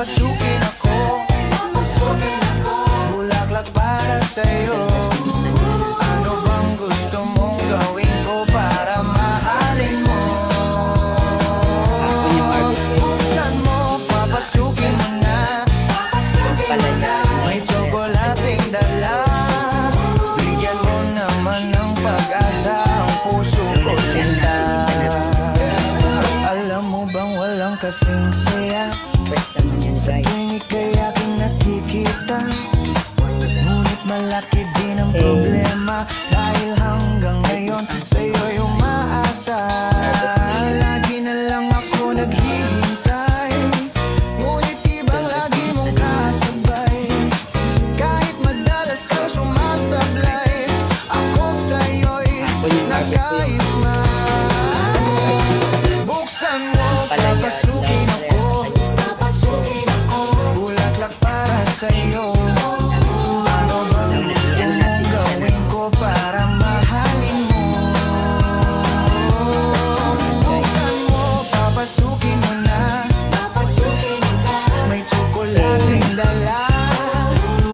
papasukin ako. Bulaklak para sa'yo. Ano bang gusto mong gawin ko para mahalin mo? Buksan mo, papasukin mo na. May tsokolating dala. Bigyan mo naman ng pag-asa ang puso ko sila. Alam mo bang walang kasing saya sa tuwing ika'y aking nakikita? Ngunit malaki din ang problema dahil hanggang ngayon sa'yo'y umaasa. Lagi na lang ako naghihintay, ngunit ibang lagi mong kasabay. Kahit madalas kang sumasablay, ako sa'yo'y nagkais na. Buksan mo, papasukin ako. Bulaklak para sa'yo.